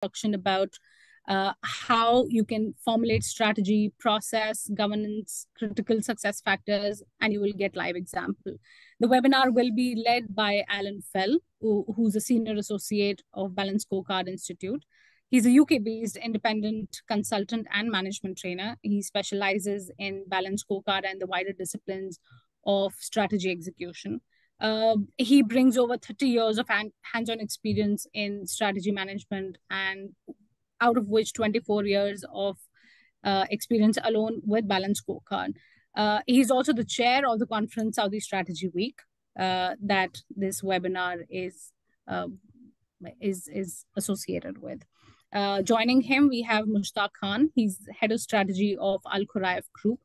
introduction about how you can formulate strategy, process, governance, critical success factors, and you will get live example. The webinar will be led by Alan Fell, who's a senior associate of Balance Scorecard Institute. He's a UK-based independent consultant and management trainer. He specializes in Balance Scorecard and the wider disciplines of strategy execution. He brings over 30 years of hands-on experience in strategy management, and out of which 24 years of experience alone with Balance Scorecard. He's also the chair of the conference Saudi Strategy Week that this webinar is associated with. Joining him, we have Mushtaq Khan. He's head of strategy of Al Khuraif Group.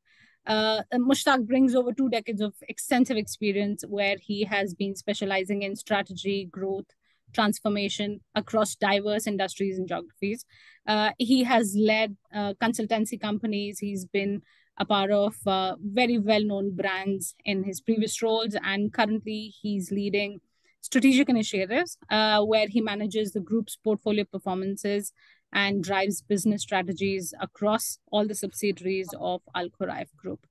Mushtaq brings over 2 decades of extensive experience where he has been specializing in strategy, growth, transformation across diverse industries and geographies. He has led consultancy companies. He's been a part of very well-known brands in his previous roles, and currently he's leading strategic initiatives where he manages the group's portfolio performances and drives business strategies across all the subsidiaries of Al Khuraif Group.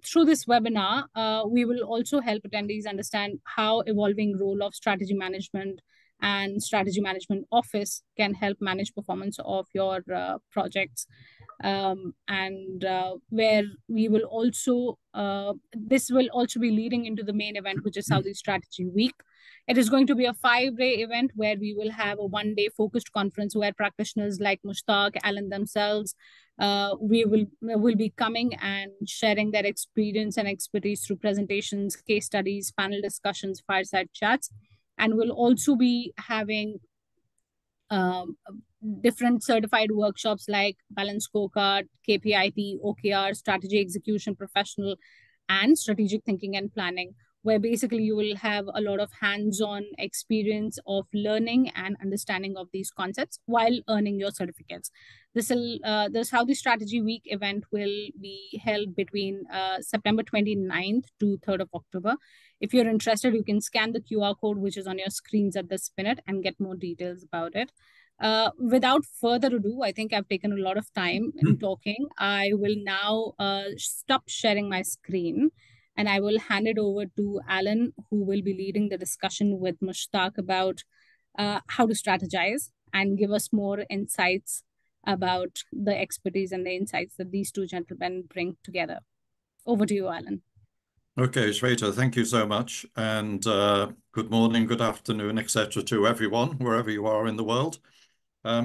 Through this webinar, we will also help attendees understand how evolving role of strategy management and strategy management office can help manage performance of your projects. Where we will also, this will also be leading into the main event, which is Saudi Strategy Week. It is going to be a 5-day event where we will have a 1-day focused conference where practitioners like Mushtaq, Alan themselves, we will be coming and sharing their experience and expertise through presentations, case studies, panel discussions, fireside chats, and we'll also be having different certified workshops like Balance Scorecard, KPIs, OKRs, strategy execution professional, and strategic thinking and planning, where basically you will have a lot of hands-on experience of learning and understanding of these concepts while earning your certificates. The Saudi Strategy Week event will be held between September 29th to 3rd of October. If you're interested, you can scan the QR code, which is on your screens at this minute, and get more details about it. Without further ado, I think I've taken a lot of time in talking. I will now stop sharing my screen, and I will hand it over to Alan, who will be leading the discussion with Mushtaq about how to strategize and give us more insights about the expertise and the insights that these two gentlemen bring together. Over to you, Alan. Okay, Shweta, thank you so much. And good morning, good afternoon, etc. to everyone, wherever you are in the world.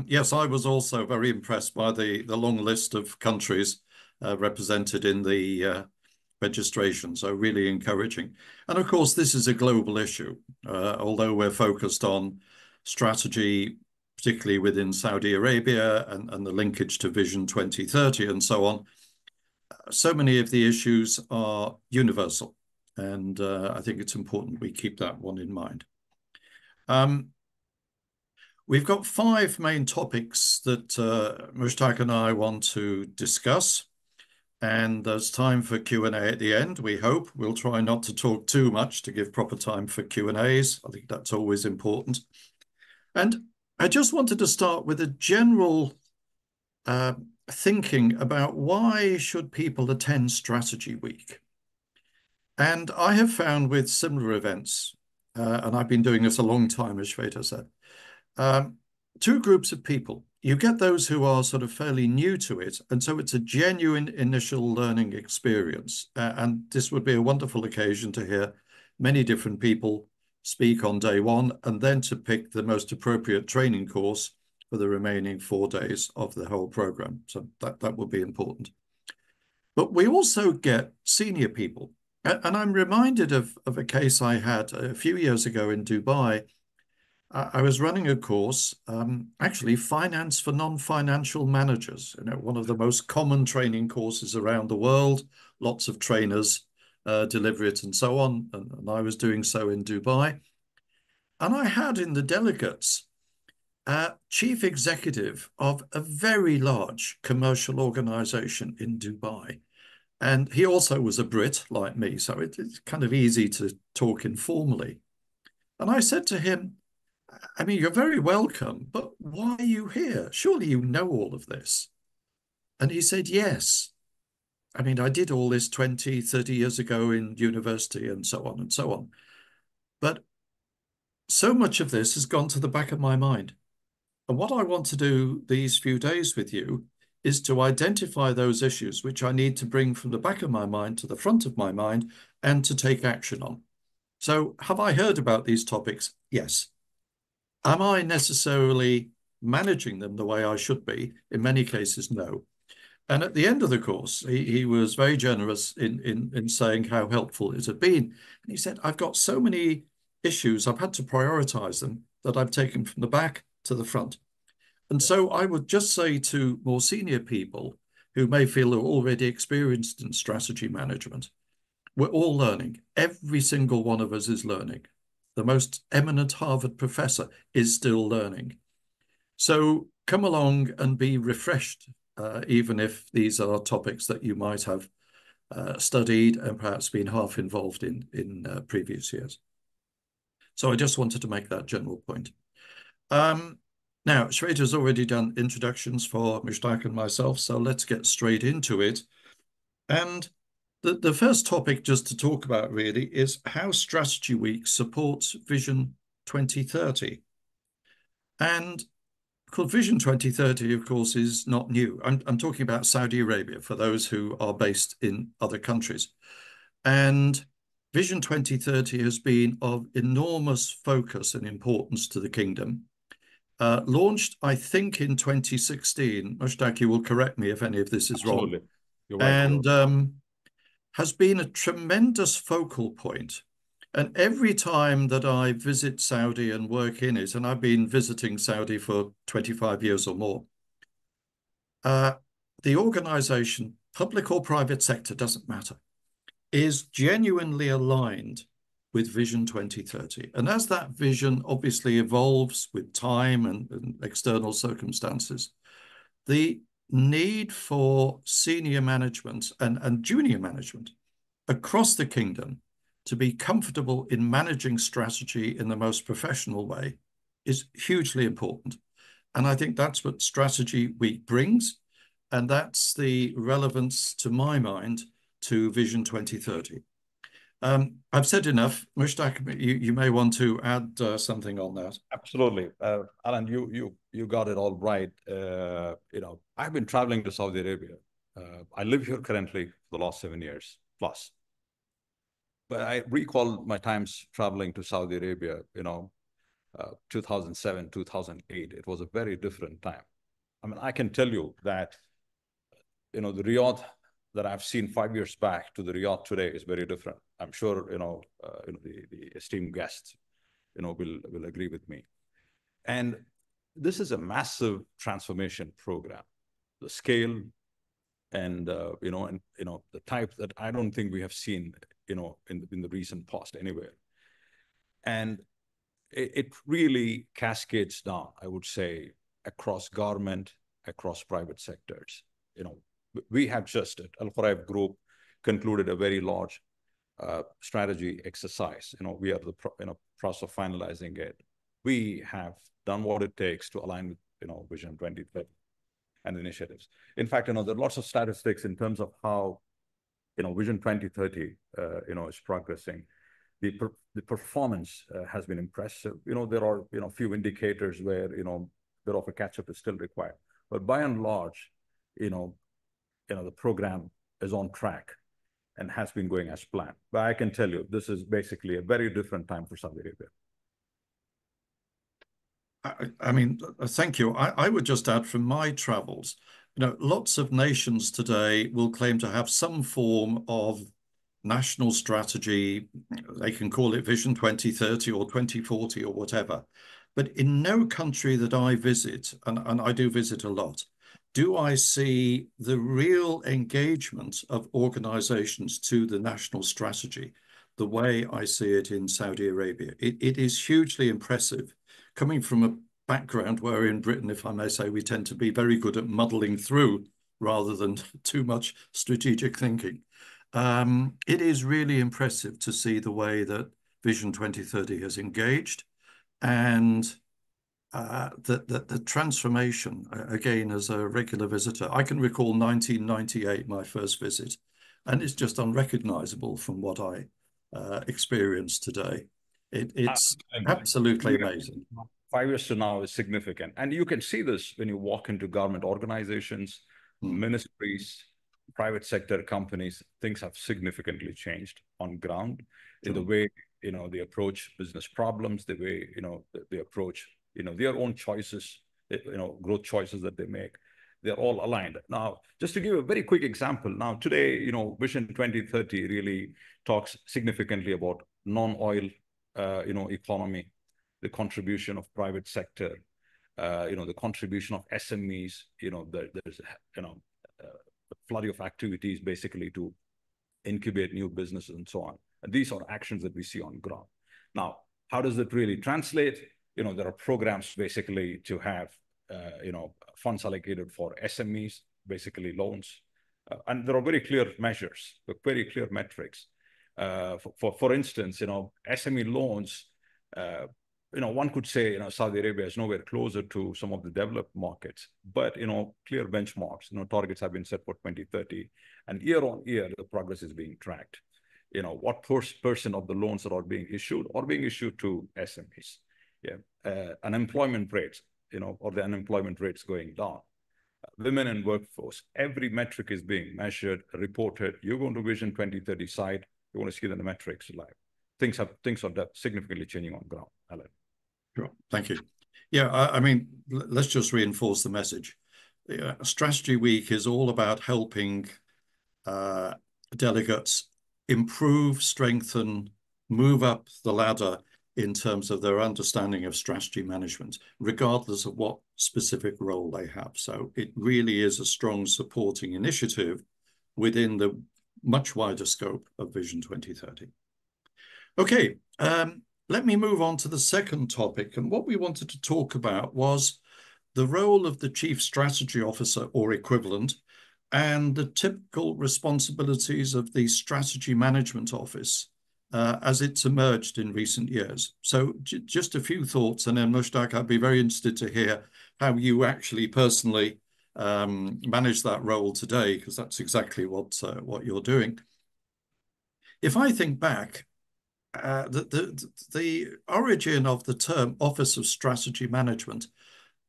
Yes, I was also very impressed by the long list of countries represented in the registration, so really encouraging. And of course, this is a global issue, although we're focused on strategy, particularly within Saudi Arabia and the linkage to Vision 2030 and so on. So many of the issues are universal, and I think it's important we keep that one in mind. We've got 5 main topics that Mushtaq and I want to discuss, and there's time for Q&A at the end, we hope. We'll try not to talk too much to give proper time for Q&As. I think that's always important. And I just wanted to start with a general thinking about why should people attend Strategy Week. And I have found with similar events, and I've been doing this a long time, as Shweta said, 2 groups of people. You get those who are sort of fairly new to it, and so it's a genuine initial learning experience. And this would be a wonderful occasion to hear many different people speak on day 1, and then to pick the most appropriate training course for the remaining 4 days of the whole program. So that would be important. But we also get senior people. And I'm reminded of a case I had a few years ago in Dubai. I was running a course, actually finance for non-financial managers, one of the most common training courses around the world. Lots of trainers deliver it and so on. And I was doing so in Dubai. And I had in the delegates chief executive of a very large commercial organization in Dubai. And he also was a Brit like me, so it's kind of easy to talk informally. And I said to him, I mean, you're very welcome, but why are you here? Surely you know all of this. And he said, yes. I mean, I did all this 20, 30 years ago in university and so on and so on. But so much of this has gone to the back of my mind. And what I want to do these few days with you is to identify those issues which I need to bring from the back of my mind to the front of my mind and to take action on. So have I heard about these topics? Yes. Am I necessarily managing them the way I should be? In many cases, no. And at the end of the course, he was very generous in saying how helpful it had been. And he said, I've got so many issues, I've had to prioritize them that I've taken from the back to the front. And so I would just say to more senior people who may feel they're already experienced in strategy management, we're all learning. Every single one of us is learning. The most eminent Harvard professor is still learning. So come along and be refreshed, even if these are topics that you might have studied and perhaps been half involved in previous years. So I just wanted to make that general point. Now, Shweta's already done introductions for Mushtaq and myself, so let's get straight into it. And the first topic just to talk about really is how Strategy Week supports Vision 2030. And Vision 2030, of course, is not new. I'm talking about Saudi Arabia for those who are based in other countries. And Vision 2030 has been of enormous focus and importance to the kingdom. Launched, I think, in 2016. Mushtaq, you will correct me if any of this is wrong. Absolutely. You're right. And has been a tremendous focal point. And every time that I visit Saudi and work in it, and I've been visiting Saudi for 25 years or more, the organization, public or private sector, doesn't matter, is genuinely aligned with Vision 2030. And as that vision obviously evolves with time and external circumstances, the need for senior management and junior management across the kingdom to be comfortable in managing strategy in the most professional way is hugely important. And I think that's what Strategy Week brings. And that's the relevance, to my mind, to Vision 2030. I've said enough. Mushtaq, you may want to add something on that. Absolutely. Alan, you got it all right. I've been traveling to Saudi Arabia. I live here currently for the last 7 years plus. But I recall my times traveling to Saudi Arabia, 2007, 2008. It was a very different time. I mean, I can tell you that, the Riyadh that I've seen 5 years back to the Riyadh today is very different. I'm sure, the esteemed guests, will agree with me. And this is a massive transformation program. The scale and, the type that I don't think we have seen, in the recent past anywhere. And it really cascades down, I would say, across government, across private sectors. We have just at Al Khuraib Group concluded a very large strategy exercise. We are in a process of finalizing it. We have done what it takes to align with Vision 2030 and initiatives. In fact, there are lots of statistics in terms of how Vision 2030 is progressing. The performance has been impressive. There are a few indicators where bit of a catch-up is still required, but by and large, the program is on track and has been going as planned. But I can tell you, this is basically a very different time for Saudi Arabia. I mean, thank you. I would just add from my travels, lots of nations today will claim to have some form of national strategy. They can call it Vision 2030 or 2040 or whatever. But in no country that I visit, and I do visit a lot, do I see the real engagement of organizations to the national strategy the way I see it in Saudi Arabia. It is hugely impressive. Coming from a background where in Britain, if I may say, we tend to be very good at muddling through rather than too much strategic thinking. It is really impressive to see the way that Vision 2030 has engaged and the transformation, again, as a regular visitor, I can recall 1998, my first visit, and it's just unrecognizable from what I experienced today. It's absolutely amazing. 5 years to now is significant. And you can see this when you walk into government organizations, ministries, private sector companies. Things have significantly changed on ground in the way, they approach business problems, the way, they approach, their own choices, growth choices that they make. They're all aligned. Now, just to give a very quick example, now today, Vision 2030 really talks significantly about non-oil, economy, the contribution of private sector, the contribution of SMEs, there's, a flurry of activities basically to incubate new businesses and so on. And these are actions that we see on ground. Now, how does it really translate? There are programs basically to have, funds allocated for SMEs, basically loans. And there are very clear measures, very clear metrics. For instance, SME loans, one could say, Saudi Arabia is nowhere closer to some of the developed markets, but, clear benchmarks, targets have been set for 2030, and year on year, the progress is being tracked. What percent of the loans that are being issued to SMEs? Unemployment rates, or the unemployment rates going down. Women in workforce, every metric is being measured, reported. You go into Vision 2030 site, you want to see the metrics live. Things are significantly changing on ground, Alan. Sure, thank you. Yeah, I mean, let's just reinforce the message. Strategy Week is all about helping delegates improve, strengthen, move up the ladder in terms of their understanding of strategy management, regardless of what specific role they have. So it really is a strong supporting initiative within the much wider scope of Vision 2030. Okay, let me move on to the second topic. And what we wanted to talk about was the role of the Chief Strategy Officer or equivalent and the typical responsibilities of the Strategy Management Office as it's emerged in recent years. So just a few thoughts, and then Mushtaq, I'd be very interested to hear how you actually personally manage that role today, because that's exactly what you're doing. If I think back, the origin of the term Office of Strategy Management,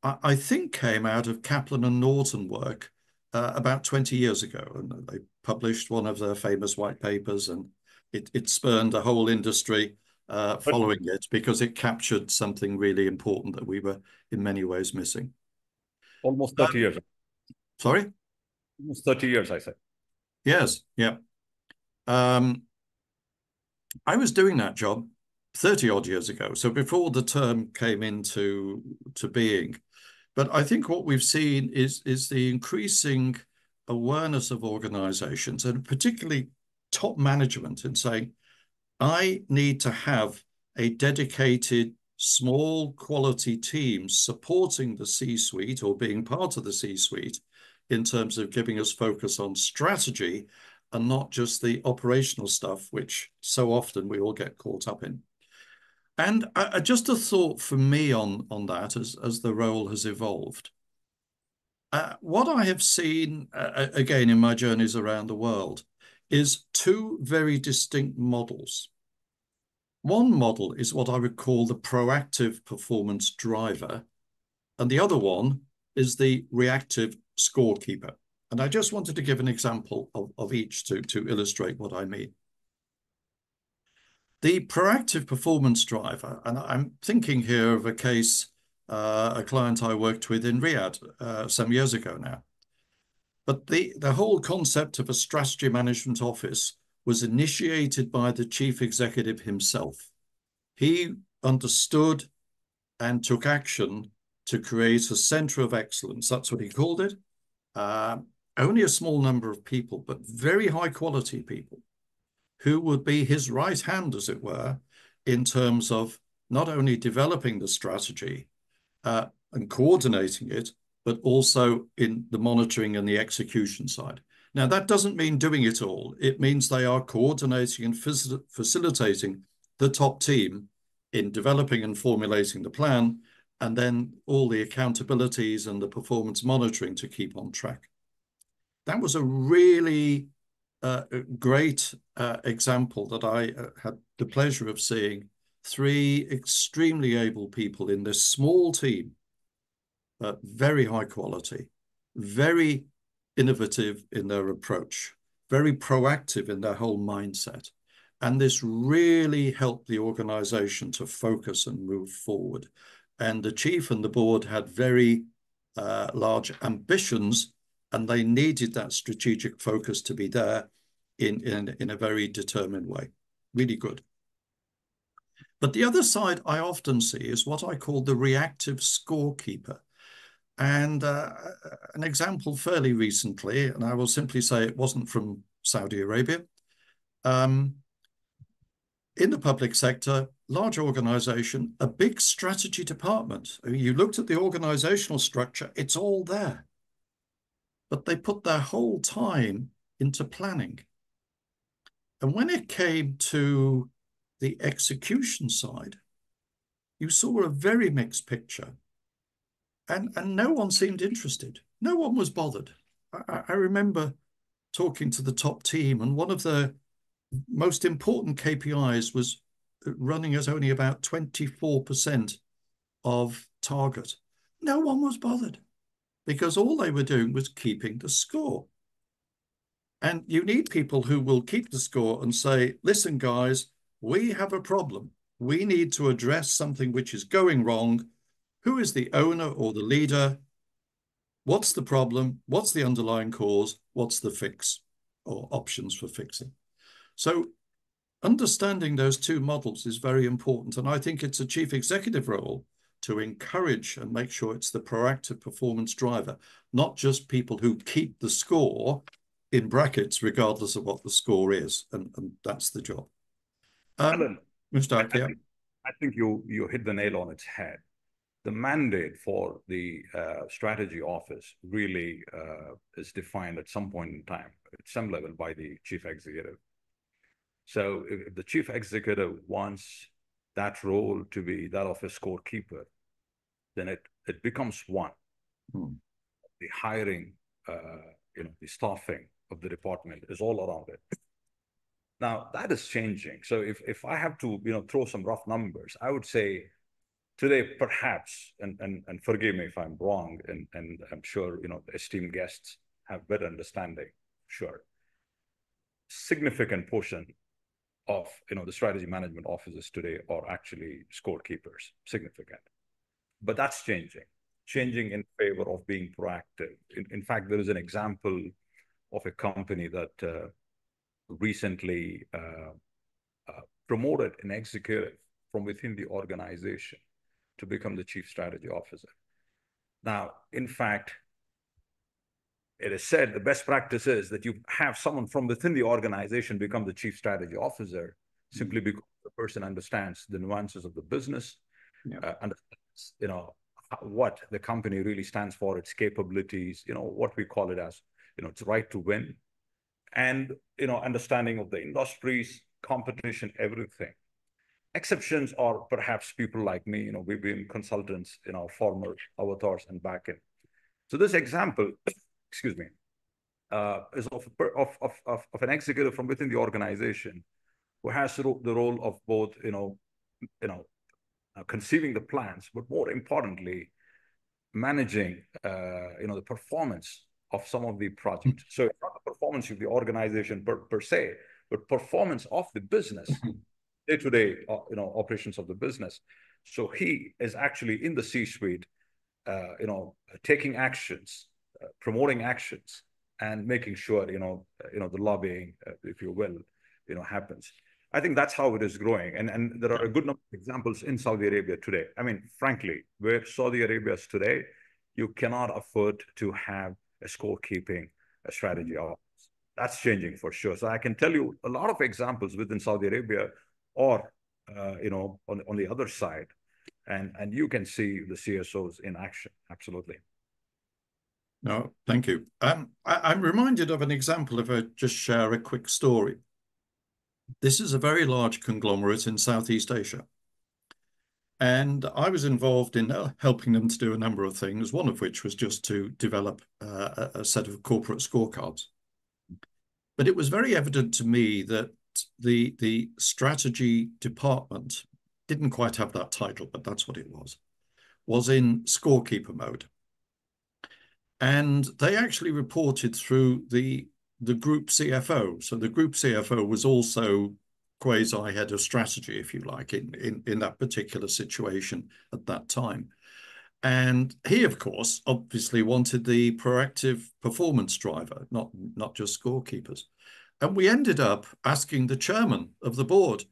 I think came out of Kaplan and Norton work about 20 years ago. And they published one of their famous white papers, and it spurned a whole industry following it because it captured something really important that we were in many ways missing. Almost 30 years. Sorry? Almost 30 years, I said. Yes, yeah. I was doing that job 30 odd years ago, so before the term came into being. But I think what we've seen is the increasing awareness of organizations, and particularly top management, in saying, I need to have a dedicated, small quality team supporting the C-suite or being part of the C-suite in terms of giving us focus on strategy and not just the operational stuff, which so often we all get caught up in. And just a thought from me on that as the role has evolved. What I have seen, again, in my journeys around the world, is two very distinct models. One model is what I would call the proactive performance driver, and the other one is the reactive scorekeeper. And I just wanted to give an example of each to illustrate what I mean. The proactive performance driver, and I'm thinking here of a case, a client I worked with in Riyadh some years ago now. But the whole concept of a strategy management office was initiated by the chief executive himself. He understood and took action to create a center of excellence. That's what he called it. Only a small number of people, but very high quality people, who would be his right hand, as it were, in terms of not only developing the strategy and coordinating it, but also in the monitoring and the execution side. Now, that doesn't mean doing it all. It means they are coordinating and facilitating the top team in developing and formulating the plan, and then all the accountabilities and the performance monitoring to keep on track. That was a really great example that I had the pleasure of seeing 3 extremely able people in this small team, very high quality, very innovative in their approach, very proactive in their whole mindset. And this really helped the organization to focus and move forward. And the chief and the board had very large ambitions, and they needed that strategic focus to be there in a very determined way. Really good. But the other side I often see is what I call the reactive scorekeeper. And an example fairly recently, and I will simply say it wasn't from Saudi Arabia. In the public sector, large organization, a big strategy department. You looked at the organizational structure, it's all there. But they put their whole time into planning. And when it came to the execution side, you saw a very mixed picture. And no one seemed interested. No one was bothered. I remember talking to the top team, and one of the most important KPIs was running at only about 24% of target. No one was bothered because all they were doing was keeping the score. And you need people who will keep the score and say, listen, guys, we have a problem. We need to address something which is going wrong. Who is the owner or the leader? What's the problem? What's the underlying cause? What's the fix or options for fixing? So understanding those 2 models is very important. And I think it's a chief executive role to encourage and make sure it's the proactive performance driver, not just people who keep the score in brackets, regardless of what the score is. And that's the job. Alan, Mr. Yeah. I think you hit the nail on its head. The mandate for the strategy office really is defined at some point in time, at some level, by the chief executive. So if the chief executive wants that role to be that of a scorekeeper, then it becomes one. The hiring, the staffing of the department is all around it. Now that is changing. So if I have to throw some rough numbers, I would say today perhaps, and forgive me if I'm wrong, and I'm sure esteemed guests have better understanding. Sure, significant portion of the strategy management offices today are actually scorekeepers, significant. But that's changing in favor of being proactive. In fact, there is an example of a company that recently promoted an executive from within the organization to become the chief strategy officer. Now, in fact, it is said the best practice is that you have someone from within the organization become the chief strategy officer, simply because the person understands the nuances of the business, understands, what the company really stands for, its capabilities, what we call it as, its right to win, and, understanding of the industries, competition, everything. Exceptions are perhaps people like me, we've been consultants in our former avatars and back in. So this example, excuse me, is of an executive from within the organization who has the role of both, conceiving the plans, but more importantly, managing, the performance of some of the projects. So it's not the performance of the organization per se, but performance of the business, day-to-day, operations of the business. So he is actually in the C-suite, taking actions, promoting actions, and making sure, the lobbying, if you will, happens. I think that's how it is growing. And there are a good number of examples in Saudi Arabia today. I mean, frankly, where Saudi Arabia is today, you cannot afford to have a scorekeeping strategy office. That's changing for sure. So I can tell you a lot of examples within Saudi Arabia or, on the other side. And you can see the CSOs in action. Absolutely. No, thank you. I'm reminded of an example if I just share a quick story. This is a very large conglomerate in Southeast Asia. And I was involved in helping them to do a number of things, one of which was just to develop a set of corporate scorecards. But it was very evident to me that the strategy department didn't quite have that title, but that's what it was in scorekeeper mode. And they actually reported through the group CFO. So the group CFO was also quasi head of strategy, if you like, in that particular situation at that time. And he, of course, obviously wanted the proactive performance driver, not just scorekeepers. And we ended up asking the chairman of the board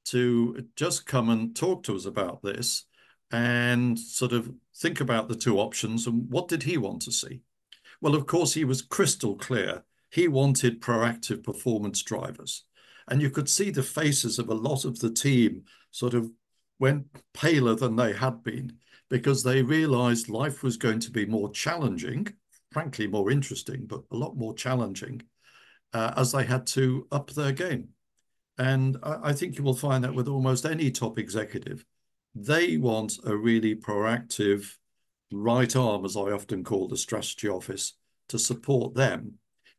to just come and talk to us about this and sort of think about the two options and what did he want to see. Well, of course, he was crystal clear. He wanted proactive performance drivers. And you could see the faces of a lot of the team sort of went paler than they had been because they realized life was going to be more challenging, frankly, more interesting, but a lot more challenging as they had to up their game. And I think you will find that with almost any top executive. They want a really proactive right arm, as I often call the strategy office, to support them.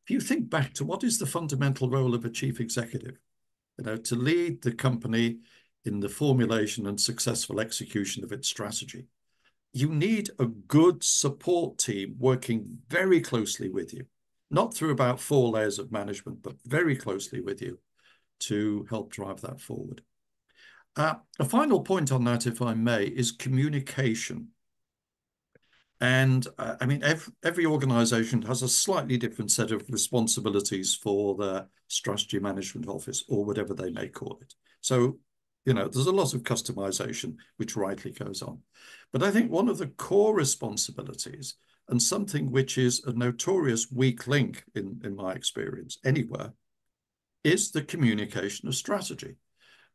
If you think back to what is the fundamental role of a chief executive, to lead the company in the formulation and successful execution of its strategy, you need a good support team working very closely with you, not through about 4 layers of management, but very closely with you to help drive that forward. A final point on that, if I may, is communication. And I mean, every organization has a slightly different set of responsibilities for the strategy management office or whatever they may call it. So, there's a lot of customization, which rightly goes on. But I think one of the core responsibilities and something which is a notorious weak link in my experience anywhere is the communication of strategy.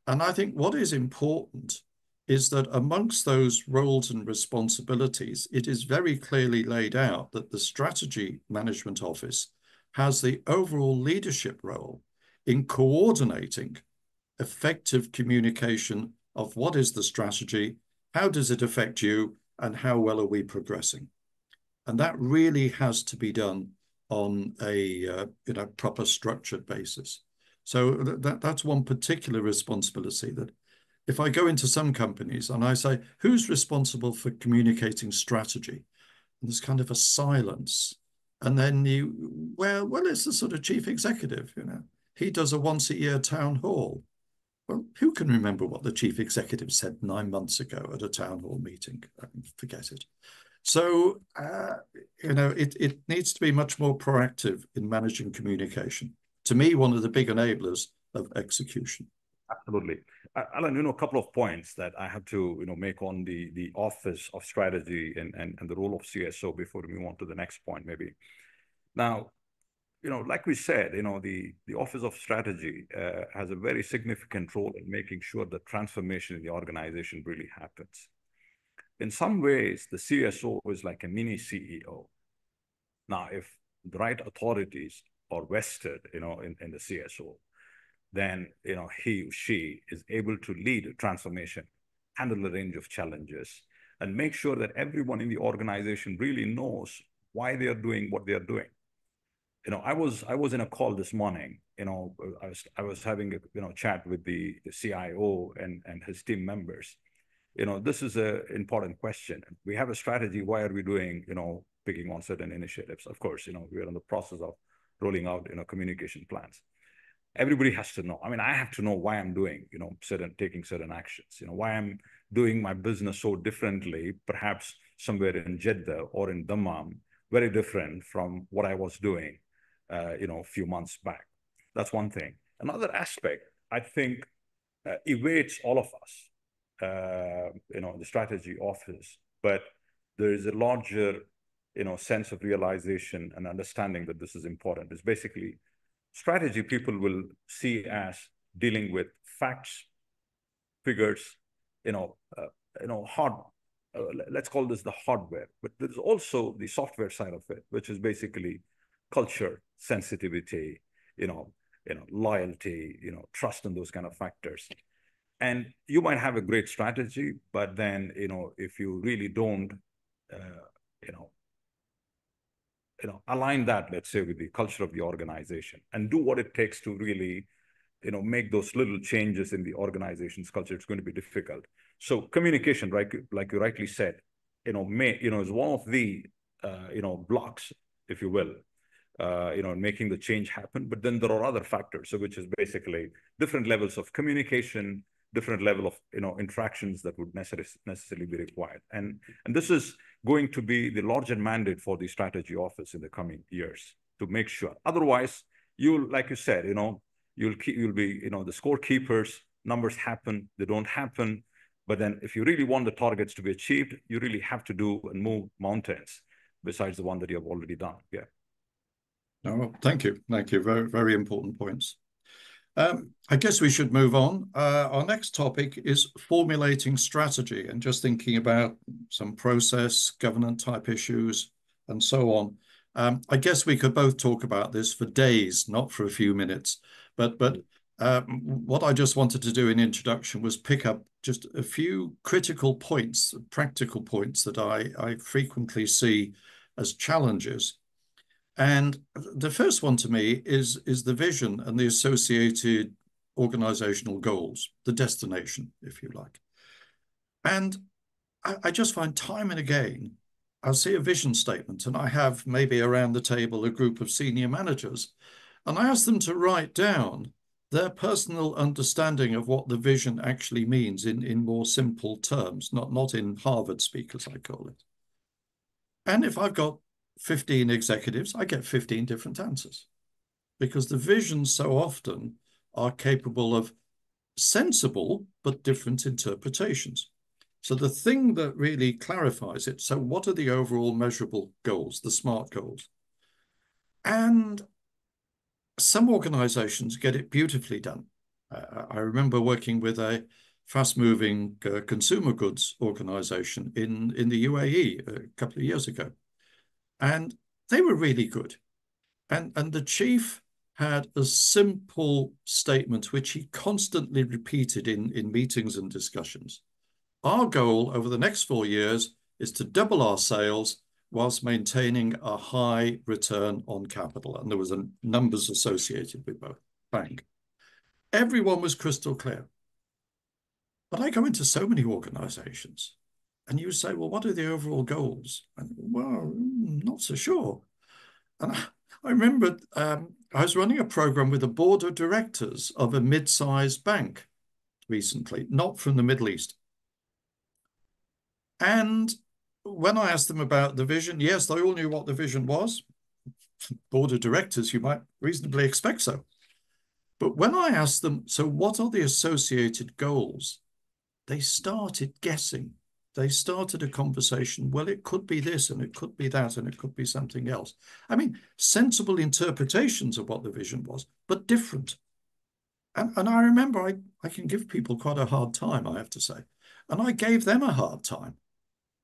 And I think what is important is that amongst those roles and responsibilities, it is very clearly laid out that the strategy management office has the overall leadership role in coordinating effective communication of what is the strategy, how does it affect you, and how well are we progressing? And that really has to be done on a proper structured basis. So that's one particular responsibility that if I go into some companies and I say, who's responsible for communicating strategy? And there's kind of a silence. And then well, it's the sort of chief executive, He does a once-a-year town hall. Well, who can remember what the chief executive said 9 months ago at a town hall meeting? Forget it. So, it needs to be much more proactive in managing communication. To me, one of the big enablers of execution. Absolutely. Alan, a couple of points that I have to, make on the Office of Strategy and the role of CSO before we move on to the next point, maybe. Now, like we said, the Office of Strategy has a very significant role in making sure that transformation in the organization really happens. In some ways, the CSO is like a mini CEO. Now, if the right authorities are vested, in the CSO, then he or she is able to lead a transformation, handle a range of challenges, and make sure that everyone in the organization really knows why they are doing what they are doing. I was in a call this morning. I was having a chat with the CIO and his team members. This is an important question. We have a strategy. Why are we doing picking on certain initiatives? Of course, we are in the process of rolling out communication plans. Everybody has to know. I mean, I have to know why I'm doing, taking certain actions, why I'm doing my business so differently, perhaps somewhere in Jeddah or in Dammam, very different from what I was doing, a few months back. That's one thing. Another aspect, I think, evades all of us, the strategy office, but there is a larger, sense of realization and understanding that this is important. It's basically strategy people will see as dealing with facts, figures, hard. Let's call this the hardware, but there's also the software side of it, which is basically culture, sensitivity, loyalty, trust, and those kind of factors. And you might have a great strategy, but then, if you really don't, you know, align that, let's say, with the culture of the organization and do what it takes to really, make those little changes in the organization's culture, it's going to be difficult. So communication, right, like you rightly said, is one of the, blocks, if you will, in making the change happen. But then there are other factors, so which is basically different levels of communication, different level of, interactions that would necessarily be required. And this is going to be the larger mandate for the strategy office in the coming years to make sure. Otherwise, like you said, you'll be, the scorekeepers, numbers happen, they don't happen. But then if you really want the targets to be achieved, you really have to do and move mountains besides the one that you have already done. Yeah. Oh, thank you. Thank you. Very, very important points. I guess we should move on. Our next topic is formulating strategy and just thinking about some process, governance type issues, and so on. I guess we could both talk about this for days, not for a few minutes. But what I just wanted to do in introduction was pick up just a few critical points, practical points that I frequently see as challenges. And the first one to me is the vision and the associated organizational goals, the destination, if you like. And I just find time and again, I'll see a vision statement and I have maybe around the table a group of senior managers, and I ask them to write down their personal understanding of what the vision actually means in more simple terms, not in Harvard speak, as I call it. And if I've got 15 executives, I get 15 different answers because the visions so often are capable of sensible but different interpretations. So the thing that really clarifies it, so what are the overall measurable goals, the SMART goals? And some organizations get it beautifully done. I remember working with a fast-moving consumer goods organization in the UAE a couple of years ago. And they were really good. And the chief had a simple statement, which he constantly repeated in meetings and discussions. Our goal over the next 4 years is to double our sales whilst maintaining a high return on capital. And there was numbers associated with both. Bang. Everyone was crystal clear. But I go into so many organizations and you say, well, what are the overall goals? And, well, not so sure. And I remember I was running a program with a board of directors of a mid-sized bank recently, not from the Middle East. And when I asked them about the vision, yes, they all knew what the vision was. Board of directors, you might reasonably expect so. But when I asked them, so what are the associated goals? They started guessing. They started a conversation. Well, it could be this and it could be that and it could be something else. I mean, sensible interpretations of what the vision was, but different. And I remember I can give people quite a hard time, I have to say. And I gave them a hard time.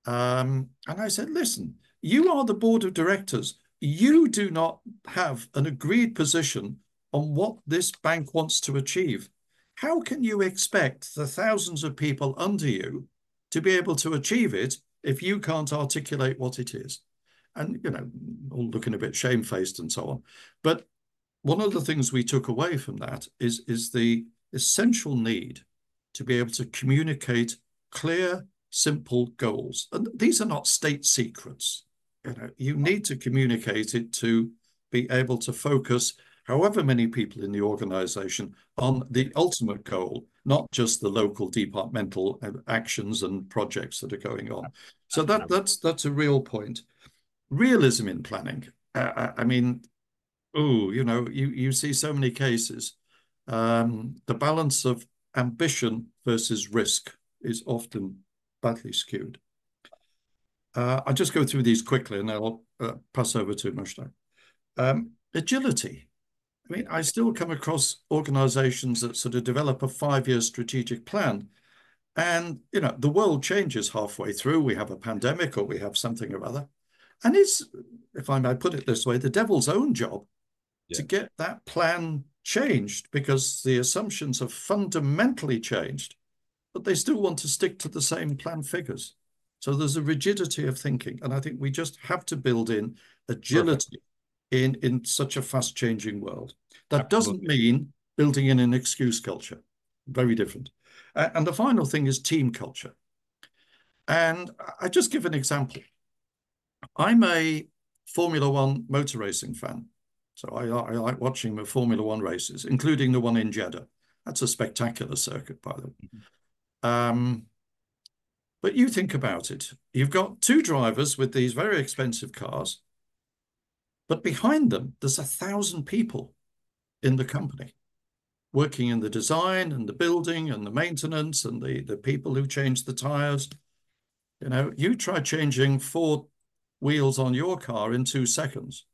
And I said, listen, you are the board of directors. You do not have an agreed position on what this bank wants to achieve. How can you expect the thousands of people under you to be able to achieve it if you can't articulate what it is? And, all looking a bit shamefaced and so on. But one of the things we took away from that is the essential need to be able to communicate clear, simple goals. And these are not state secrets. You need to communicate it to be able to focus however many people in the organization on the ultimate goal, not just the local departmental actions and projects that are going on. So that's a real point. Realism in planning. I mean, you see so many cases. The balance of ambition versus risk is often badly skewed. I'll just go through these quickly and I'll pass over to Mushtaq. Agility. I mean, I still come across organizations that sort of develop a 5-year strategic plan. And, the world changes halfway through. We have a pandemic or we have something or other. And it's, if I may put it this way, the devil's own job to get that plan changed because the assumptions have fundamentally changed but they still want to stick to the same plan figures. So there's a rigidity of thinking. And I think we just have to build in agility in such a fast changing world. That doesn't mean building in an excuse culture. Very different. And the final thing is team culture. And I just give an example. I'm a Formula One motor racing fan. So I like watching the Formula One races, including the one in Jeddah. That's a spectacular circuit, by the way. But you think about it. You've got two drivers with these very expensive cars, but behind them, there's 1,000 people in the company working in the design and the building and the maintenance and the people who change the tires. You know, you try changing 4 wheels on your car in 2 seconds.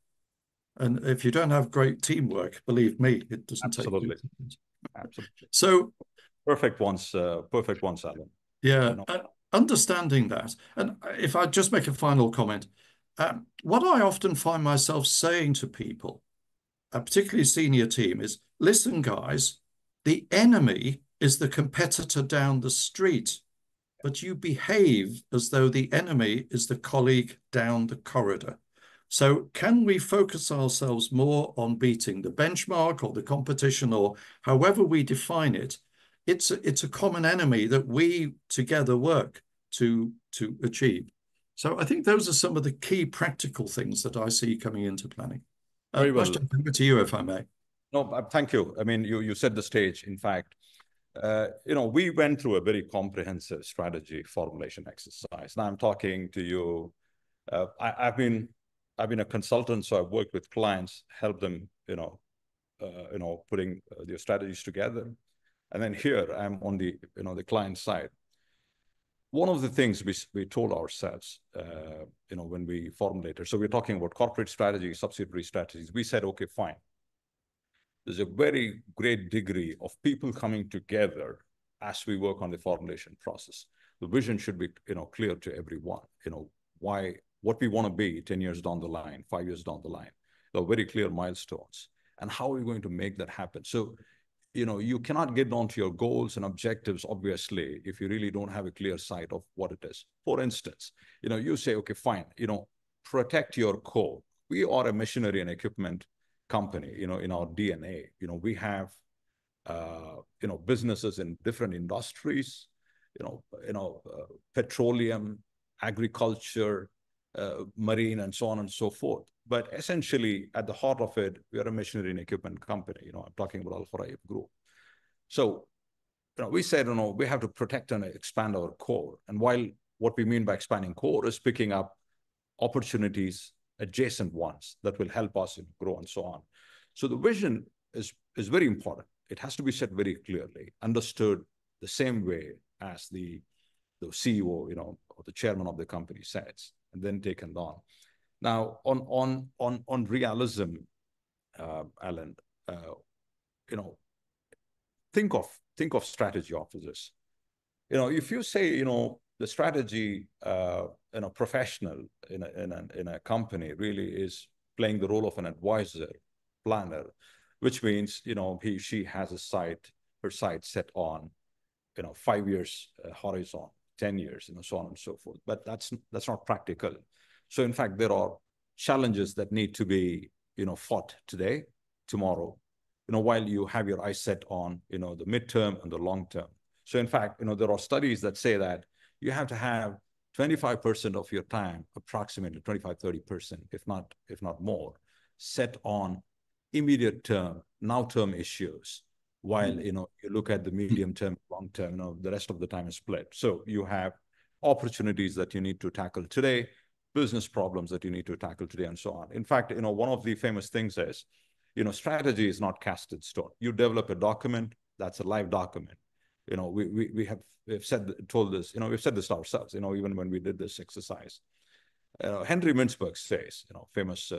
And if you don't have great teamwork, believe me, it doesn't take 2 seconds. Absolutely. So perfect ones, Alan. Yeah, understanding that. And if I just make a final comment, what I often find myself saying to people, particularly senior team, is, listen, guys, the enemy is the competitor down the street, but you behave as though the enemy is the colleague down the corridor. So can we focus ourselves more on beating the benchmark or the competition, or however we define it? It's a common enemy that we together work to achieve. So I think those are some of the key practical things that I see coming into planning. Very well. Over to you, if I may. No, thank you. I mean, you set the stage. In fact, we went through a very comprehensive strategy formulation exercise. Now I'm talking to you. I've been a consultant, so I've worked with clients, help them, putting their strategies together. And then here I'm on the, the client side. One of the things we told ourselves, when we formulated, so we're talking about corporate strategy, subsidiary strategies. We said, okay, fine. There's a very great degree of people coming together as we work on the formulation process. The vision should be, clear to everyone. What we want to be 10 years down the line, 5 years down the line. There are very clear milestones. And how are we going to make that happen? So, you cannot get down to your goals and objectives, obviously, if you really don't have a clear sight of what it is. For instance, you say, okay, fine, protect your core. We are a machinery and equipment company, in our DNA. We have, businesses in different industries, petroleum, agriculture, marine, and so on and so forth. But essentially, at the heart of it, we are a machinery and equipment company. I'm talking about Alpha Group. So, we said, we have to protect and expand our core. And while what we mean by expanding core is picking up opportunities, adjacent ones that will help us grow and so on. So the vision is very important. It has to be set very clearly, understood the same way as the CEO, or the chairman of the company says, and then taken on. Now, on realism, Alan, think of strategy officers. If you say, the strategy, professional in a company really is playing the role of an advisor, planner, which means, she has her sight set on, 5 years horizon, 10 years, so on and so forth. But that's not practical. So in fact, there are challenges that need to be, fought today, tomorrow, while you have your eyes set on, the midterm and the long term. So in fact, there are studies that say that you have to have 25% of your time, approximately 25-30%, if not more, set on immediate term, now term issues, while you look at the medium term, long term, the rest of the time is split. So you have opportunities that you need to tackle today, business problems that you need to tackle today, and so on. In fact, one of the famous things is, strategy is not cast in stone. You develop a document, that's a live document. We've said this to ourselves, even when we did this exercise. Henry Mintzberg says, famous,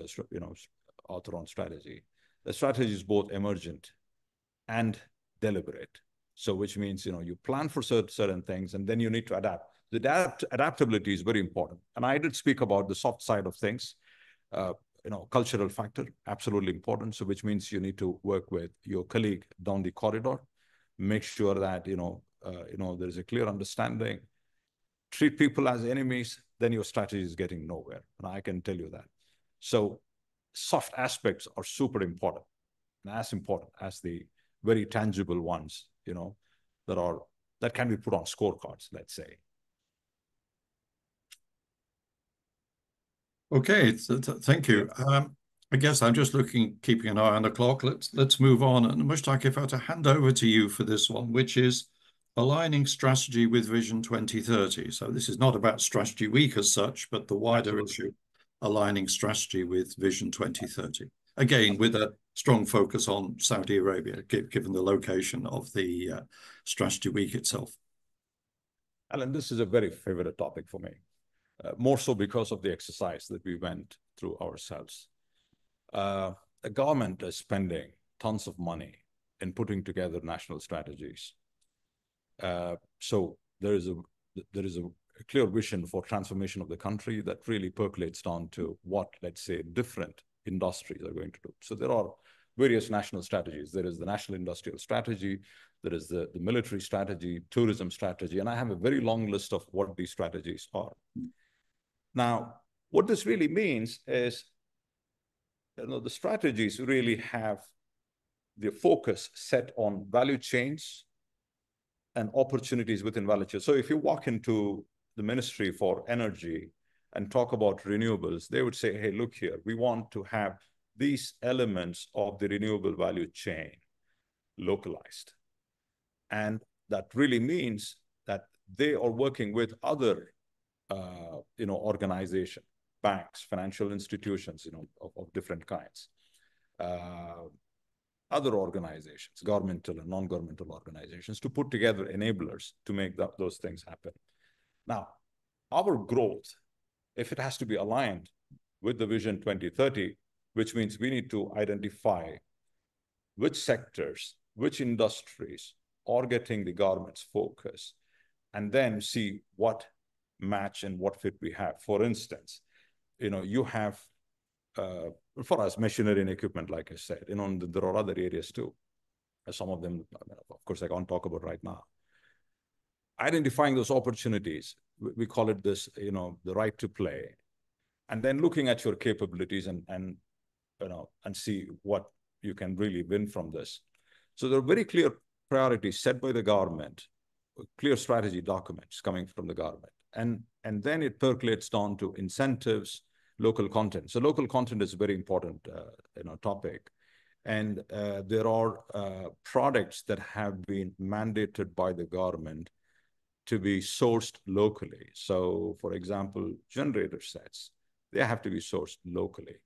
author on strategy, the strategy is both emergent and deliberate. So which means, you plan for certain things and then you need to adapt. The adaptability is very important. And I did speak about the soft side of things, cultural factor, absolutely important. So which means you need to work with your colleague down the corridor, make sure that, there is a clear understanding, treat people as enemies, then your strategy is getting nowhere. And I can tell you that. So soft aspects are super important, and as important as the very tangible ones, that can be put on scorecards, let's say. Okay, thank you. I guess I'm just keeping an eye on the clock. Let's move on. And Mushtaq, if I were to hand over to you for this one, which is aligning strategy with Vision 2030. So this is not about Strategy Week as such, but the wider issue, aligning strategy with Vision 2030. Again, with a strong focus on Saudi Arabia, given the location of the Strategy Week itself. Alan, this is a very favorite topic for me, more so because of the exercise that we went through ourselves. The government is spending tons of money in putting together national strategies. So there is a clear vision for transformation of the country that really percolates down to what, let's say, different industries are going to do. So there are various national strategies. There is the national industrial strategy, there is the military strategy, tourism strategy, and I have a very long list of what these strategies are. Now, what this really means is, the strategies really have the focus set on value chains and opportunities within value chains. So if you walk into the Ministry for Energy and talk about renewables, they would say, hey, look here, we want to have these elements of the renewable value chain localized. And that really means that they are working with other, organizations, banks, financial institutions, of different kinds, other organizations, governmental and non-governmental organizations, to put together enablers to make those things happen. Now, our growth, if it has to be aligned with the Vision 2030, which means we need to identify which sectors, which industries are getting the government's focus, and then see what match and what fit we have. For instance, you have, for us, machinery and equipment, like I said, there are other areas too. Some of them, of course, I can't talk about right now. Identifying those opportunities, we call it this, the right to play, and then looking at your capabilities and see what you can really win from this. So there are very clear priorities set by the government, clear strategy documents coming from the government, and then it percolates down to incentives, local content. So local content is a very important topic, and there are products that have been mandated by the government to be sourced locally. So, for example, generator sets, they have to be sourced locally.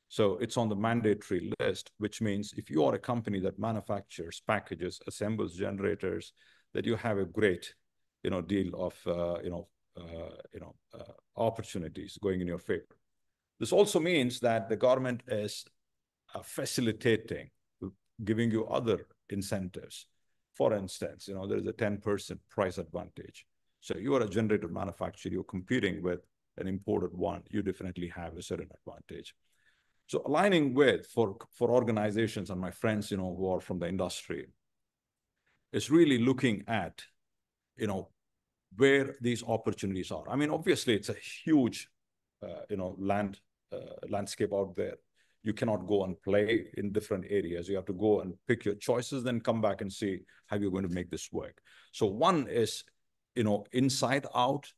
So it's on the mandatory list, which means if you are a company that manufactures, packages, assembles generators, that you have a great, deal of, opportunities going in your favor. This also means that the government is facilitating, giving you other incentives. For instance, there is a 10% price advantage. So you are a generator manufacturer, you're competing with an imported one, you definitely have a certain advantage. So aligning with, for organizations and my friends, who are from the industry, is really looking at, where these opportunities are. I mean, obviously, it's a huge, landscape out there. You cannot go and play in different areas. You have to go and pick your choices, then come back and see how you're going to make this work. So one is, inside out,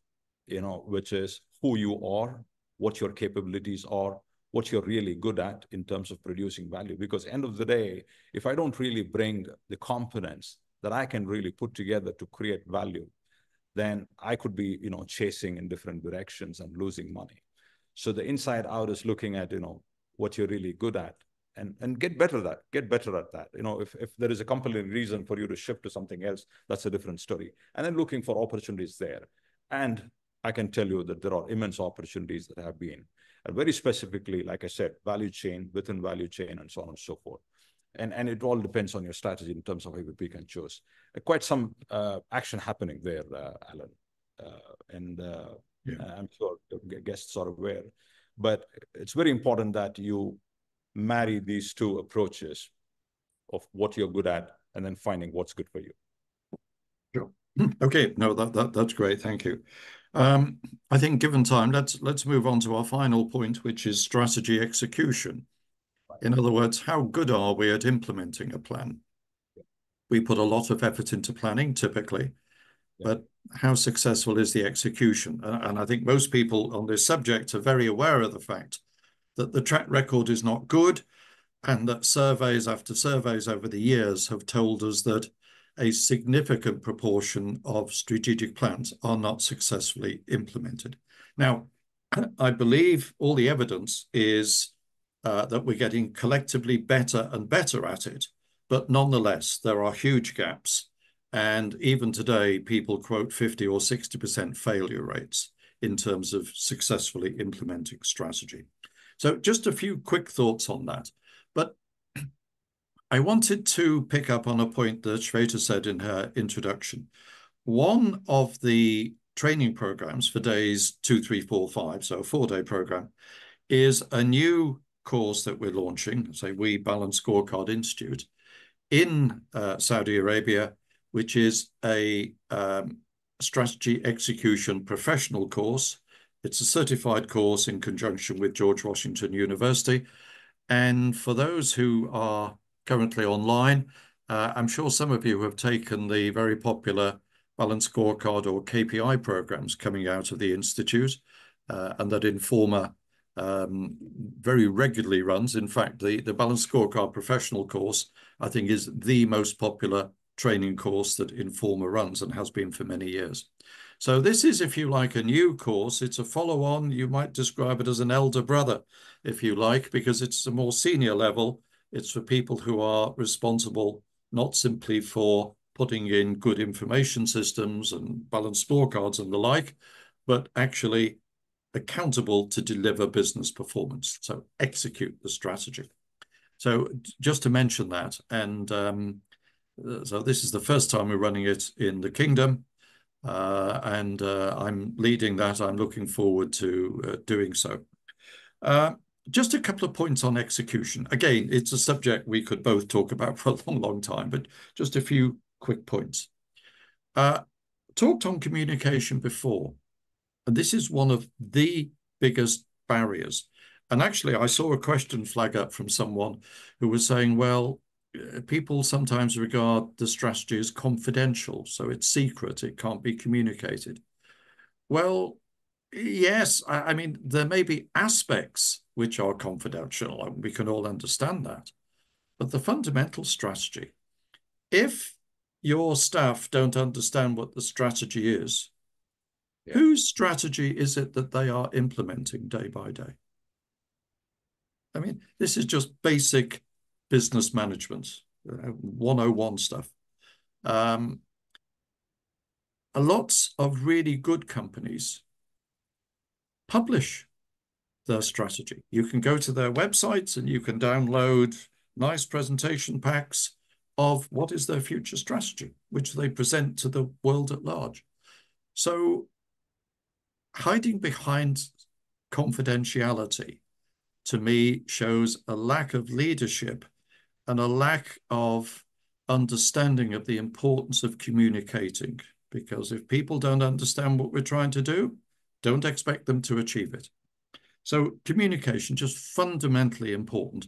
which is who you are, what your capabilities are, what you're really good at in terms of producing value. Because end of the day, if I don't really bring the components that I can really put together to create value, then I could be, chasing in different directions and losing money. So the inside out is looking at, what you're really good at and get better at that. If there is a compelling reason for you to shift to something else, that's a different story. And then looking for opportunities there. And I can tell you that there are immense opportunities that have been, very specifically, like I said, value chain, within value chain, and so on and so forth. And it all depends on your strategy in terms of how you pick and choose. Quite some action happening there, Alan. I'm sure guests are aware. But it's very important that you marry these two approaches of what you're good at and then finding what's good for you. Sure. Okay, no, that's great. Thank you. I think given time, let's move on to our final point, which is strategy execution. In other words, how good are we at implementing a plan? We put a lot of effort into planning typically, but how successful is the execution? And I think most people on this subject are very aware of the fact that the track record is not good, and that surveys after surveys over the years have told us that a significant proportion of strategic plans are not successfully implemented. Now, I believe all the evidence is that we're getting collectively better and better at it, but nonetheless, there are huge gaps. And even today, people quote 50 or 60% failure rates in terms of successfully implementing strategy. So just a few quick thoughts on that. But I wanted to pick up on a point that Shweta said in her introduction. One of the training programs for days 2, 3, 4, 5, so a 4-day program, is a new course that we're launching, say we Balance Scorecard Institute, in Saudi Arabia, which is a strategy execution professional course. It's a certified course in conjunction with George Washington University. And for those who are currently online, I'm sure some of you have taken the very popular Balance Scorecard or KPI programs coming out of the Institute, and that Informa very regularly runs. In fact, the Balance Scorecard professional course, I think, is the most popular training course that Informa runs and has been for many years. So this is, if you like, a new course. It's a follow-on. You might describe it as an elder brother, if you like, because it's a more senior level. It's for people who are responsible not simply for putting in good information systems and balanced scorecards and the like, but actually accountable to deliver business performance. So execute the strategy. So just to mention that, and so this is the first time we're running it in the Kingdom. And I'm leading that. I'm looking forward to doing so. Just a couple of points on execution. Again, it's a subject we could both talk about for a long, long time, but just a few quick points. Talked on communication before, and this is one of the biggest barriers. And actually, I saw a question flag up from someone who was saying, well, people sometimes regard the strategy as confidential, so it's secret, it can't be communicated. Well, yes, I mean, there may be aspects which are confidential, and we can all understand that. But the fundamental strategy, if your staff don't understand what the strategy is, whose strategy is it that they are implementing day by day? I mean, this is just basic business management, 101 stuff. A lot of really good companies publish their strategy. You can go to their websites and you can download nice presentation packs of what is their future strategy, which they present to the world at large. So hiding behind confidentiality, to me, shows a lack of leadership and a lack of understanding of the importance of communicating. Because if people don't understand what we're trying to do, don't expect them to achieve it. So communication, just fundamentally important.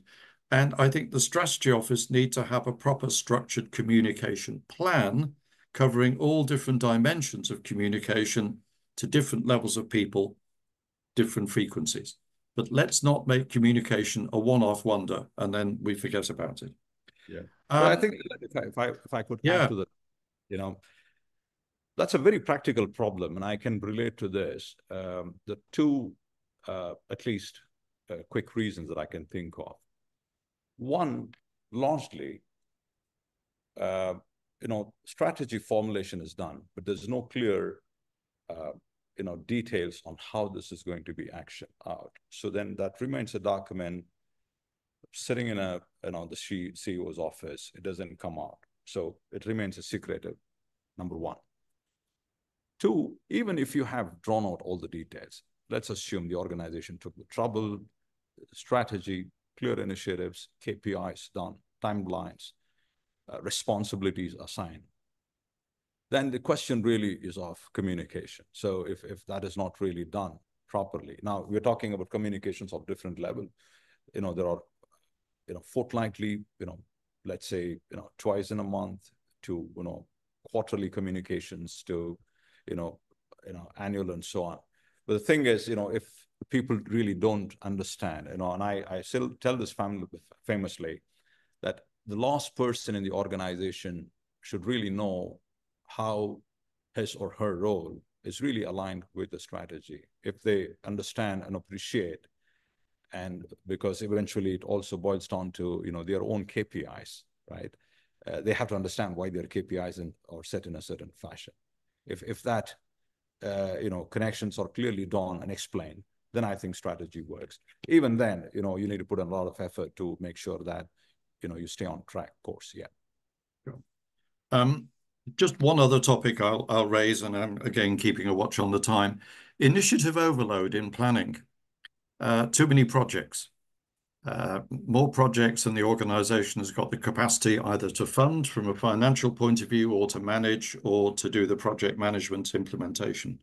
And I think the strategy office need to have a proper structured communication plan covering all different dimensions of communication to different levels of people, different frequencies. But let's not make communication a one-off wonder and then we forget about it. Yeah. I think if I could add to that, that's a very practical problem, and I can relate to this. The two, at least, quick reasons that I can think of. One, largely, strategy formulation is done, but there's no clear, details on how this is going to be actioned out. So then that remains a document sitting in the CEO's office. It doesn't come out. So it remains a secretive, number one. Two, even if you have drawn out all the details, let's assume the organization took the trouble, strategy, clear initiatives, KPIs done, timelines, responsibilities assigned. then the question really is of communication. So if that is not really done properly, now we're talking about communications of different level. There are, fortnightly, let's say, twice in a month, to, quarterly communications, to, annual and so on. But the thing is, if people really don't understand, and I still tell this family famously that the last person in the organization should really know how his or her role is really aligned with the strategy. If they understand and appreciate, and because eventually it also boils down to, their own KPIs, right? They have to understand why their KPIs are set in a certain fashion. If that, connections are clearly drawn and explained, then I think strategy works. Even then, you need to put a lot of effort to make sure that, you stay on track course. Yeah. Sure. Just one other topic I'll raise, and I'm again keeping a watch on the time. Initiative overload in planning. Too many projects. More projects than the organization has got the capacity either to fund from a financial point of view, or to manage, or to do the project management implementation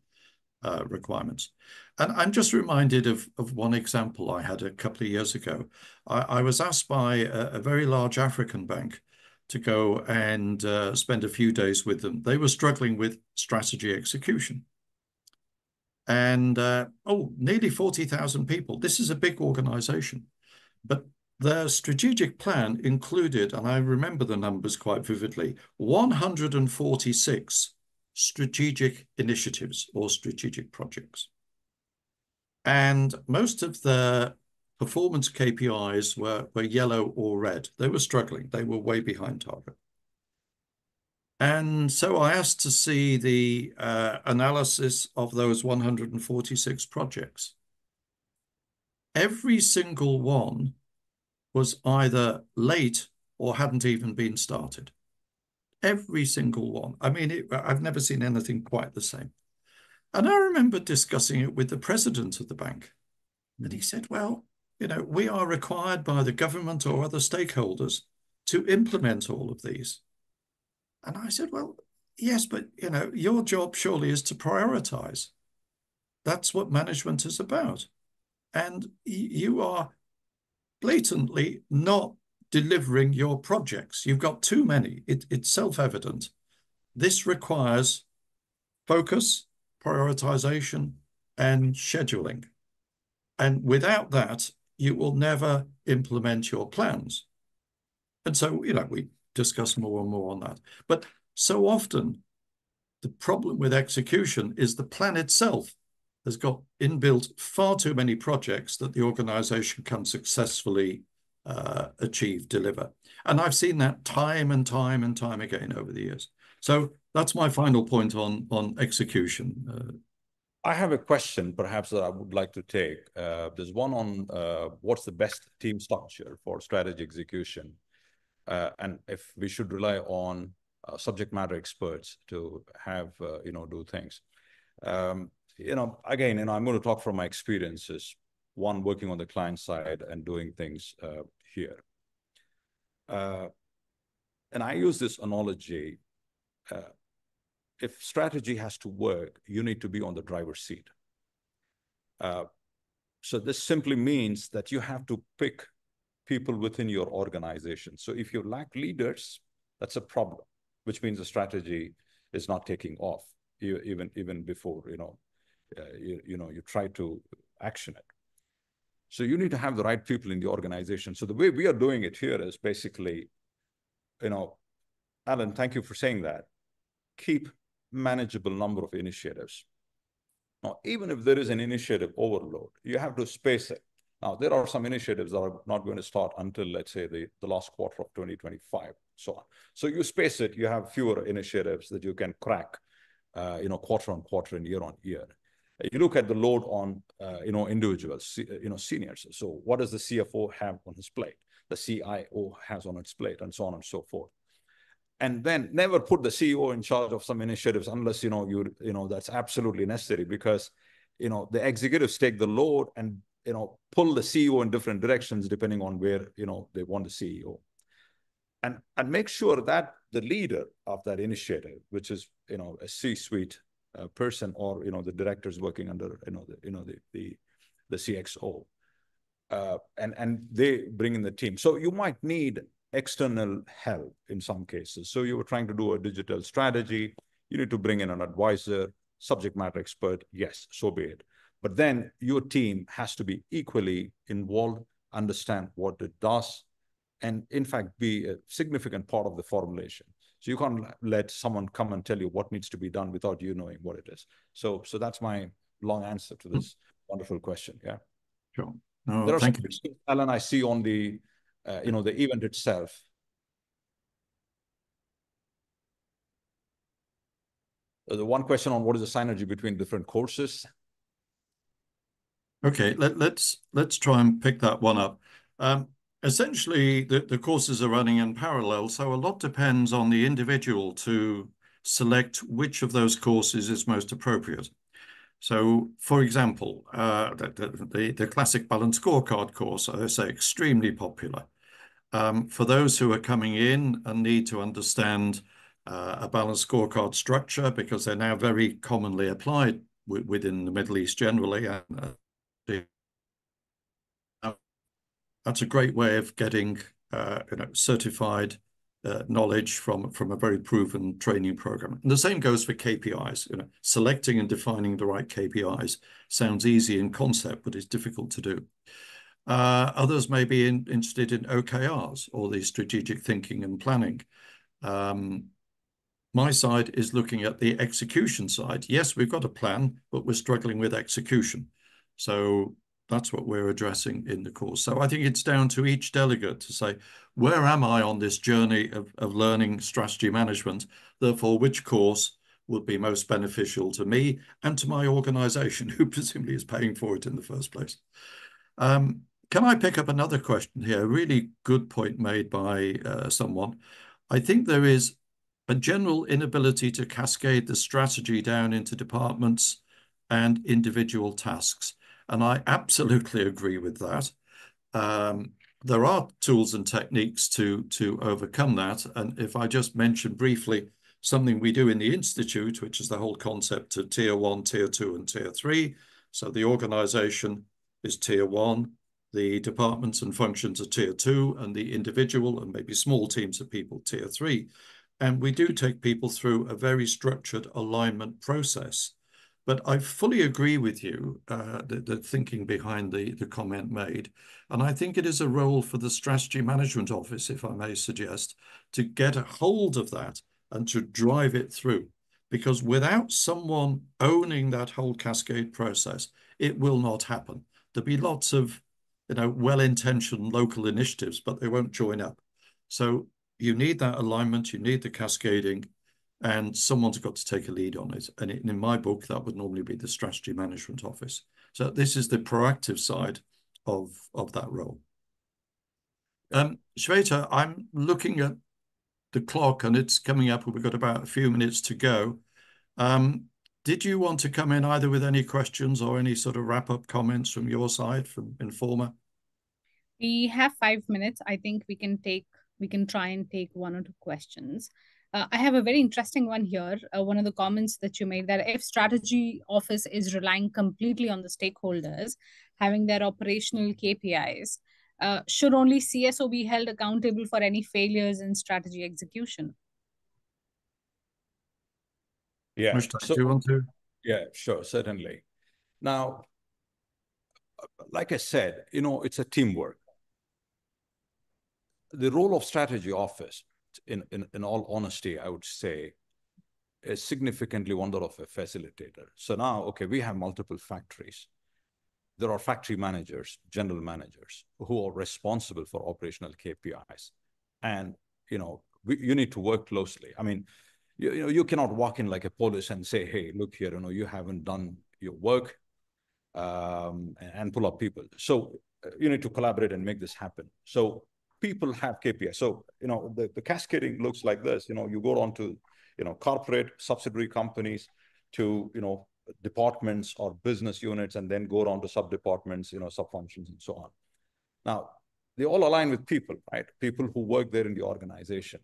requirements. And I'm just reminded of one example I had a couple of years ago. I was asked by a very large African bank to go and spend a few days with them. They were struggling with strategy execution. And nearly 40,000 people. This is a big organization. But their strategic plan included, and I remember the numbers quite vividly, 146 strategic initiatives or strategic projects. And most of their performance KPIs were yellow or red. They were struggling. They were way behind target. And so I asked to see the analysis of those 146 projects. Every single one was either late or hadn't even been started. Every single one. I mean, I've never seen anything quite the same. And I remember discussing it with the president of the bank. And he said, well, we are required by the government or other stakeholders to implement all of these. And I said, well, yes, but, your job surely is to prioritize. That's what management is about. And you are blatantly not delivering your projects. You've got too many. It's self-evident. This requires focus, prioritization, and scheduling. And without that, you will never implement your plans. And so, we discuss more and more on that. But so often, the problem with execution is the plan itself has got inbuilt far too many projects that the organization can successfully deliver. And I've seen that time and time and time again over the years. So that's my final point on execution. I have a question perhaps that I would like to take. There's one on what's the best team structure for strategy execution, and if we should rely on subject matter experts to have, do things. Again, I'm going to talk from my experiences, one working on the client side and doing things here. And I use this analogy. If strategy has to work, you need to be on the driver's seat. So this simply means that you have to pick people within your organization. So if you lack leaders, that's a problem, which means the strategy is not taking off, even before you try to action it. So you need to have the right people in the organization. So the way we are doing it here is basically, Alan, thank you for saying that. Keep manageable number of initiatives. Now, even if there is an initiative overload, you have to space it. Now, there are some initiatives that are not going to start until, let's say, the last quarter of 2025, so on. So you space it, you have fewer initiatives that you can crack, quarter on quarter and year on year. You look at the load on, individuals, seniors. So what does the CFO have on his plate? The CIO has on its plate, and so on and so forth. And then never put the CEO in charge of some initiatives unless, that's absolutely necessary, because, the executives take the load and, pull the CEO in different directions depending on where, they want the CEO. and make sure that the leader of that initiative, which is, a C-suite person, or, the directors working under, the CXO, and they bring in the team. So you might need external help in some cases. So you were trying to do a digital strategy, you need to bring in an advisor, subject matter expert, yes, so be it. But then your team has to be equally involved, understand what it does, and in fact, be a significant part of the formulation. So you can't let someone come and tell you what needs to be done without you knowing what it is. So that's my long answer to this wonderful question. Yeah. Sure. No, there are thank some you. questions, Alan, I see on the, the event itself. The one question on what is the synergy between different courses. Okay, let's try and pick that one up. Essentially, the courses are running in parallel, so a lot depends on the individual to select which of those courses is most appropriate. So, for example, the classic balanced scorecard course, I say, extremely popular. For those who are coming in and need to understand a balanced scorecard structure, because they're now very commonly applied within the Middle East generally, that's a great way of getting certified knowledge from a very proven training program. And the same goes for KPIs. Selecting and defining the right KPIs sounds easy in concept, but it's difficult to do. Others may be interested in OKRs, or the strategic thinking and planning. My side is looking at the execution side. Yes, we've got a plan, but we're struggling with execution. So that's what we're addressing in the course. So I think it's down to each delegate to say, where am I on this journey of learning strategy management? Therefore, which course would be most beneficial to me and to my organization, who presumably is paying for it in the first place? Can I pick up another question here? A really good point made by someone. I think there is a general inability to cascade the strategy down into departments and individual tasks. And I absolutely agree with that. There are tools and techniques to overcome that. And if I just mention briefly something we do in the Institute, which is the whole concept of tier 1, tier 2, and tier 3. So the organization is tier 1, the departments and functions are tier 2, and the individual and maybe small teams of people tier 3. And we do take people through a very structured alignment process. But I fully agree with you, the thinking behind the comment made. And I think it is a role for the Strategy Management Office, if I may suggest, to get a hold of that and to drive it through. Because without someone owning that whole cascade process, it will not happen. There'll be lots of, well-intentioned local initiatives, but they won't join up. So you need that alignment, you need the cascading, and someone's got to take a lead on it. And in my book, that would normally be the Strategy Management Office. So this is the proactive side of that role. Shweta, I'm looking at the clock and it's coming up. We've got about a few minutes to go. Did you want to come in either with any questions or any sort of wrap-up comments from your side, from Informa? We have 5 minutes. I think we can try and take one or two questions. I have a very interesting one here. One of the comments that you made, that if strategy office is relying completely on the stakeholders, having their operational KPIs, should only CSO be held accountable for any failures in strategy execution? Yeah. Mushtaq, do you want to? Yeah, sure, certainly. Now, like I said, it's a teamwork. The role of strategy office, in all honesty, I would say, is significantly one of a facilitator. So now, okay, we have multiple factories. There are factory managers, general managers, who are responsible for operational KPIs. And, you need to work closely. I mean, you cannot walk in like a police and say, hey, look here, you haven't done your work, and pull up people. So you need to collaborate and make this happen. So people have KPIs. So, the cascading looks like this. You go on to, corporate subsidiary companies, to, departments or business units, and then go on to sub-departments, sub-functions, and so on. Now, they all align with people, right? People who work there in the organization.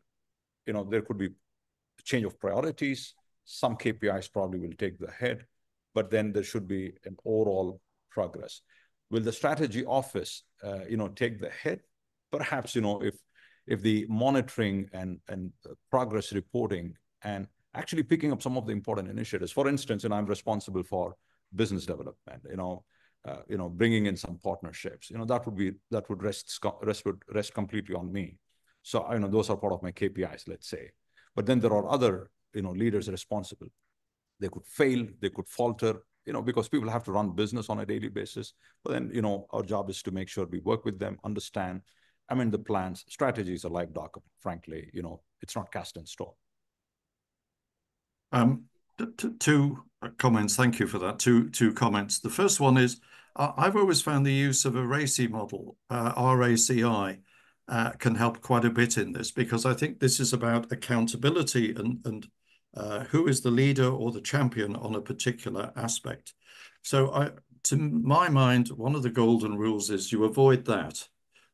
There could be change of priorities. Some KPIs probably will take the head, but then there should be an overall progress. Will the strategy office, take the head? Perhaps, if the monitoring and progress reporting and actually picking up some of the important initiatives. For instance, I'm responsible for business development, bringing in some partnerships, that would rest completely on me. So, those are part of my KPIs, let's say. But then there are other, leaders responsible. They could fail, they could falter, because people have to run business on a daily basis. But then, our job is to make sure we work with them, understand, the plans. Strategy is a live document, frankly, it's not cast in stone. Two comments. Thank you for that. Two comments. The first one is, I've always found the use of a RACI model, RACI, can help quite a bit in this, because I think this is about accountability and who is the leader or the champion on a particular aspect. So to my mind, one of the golden rules is you avoid that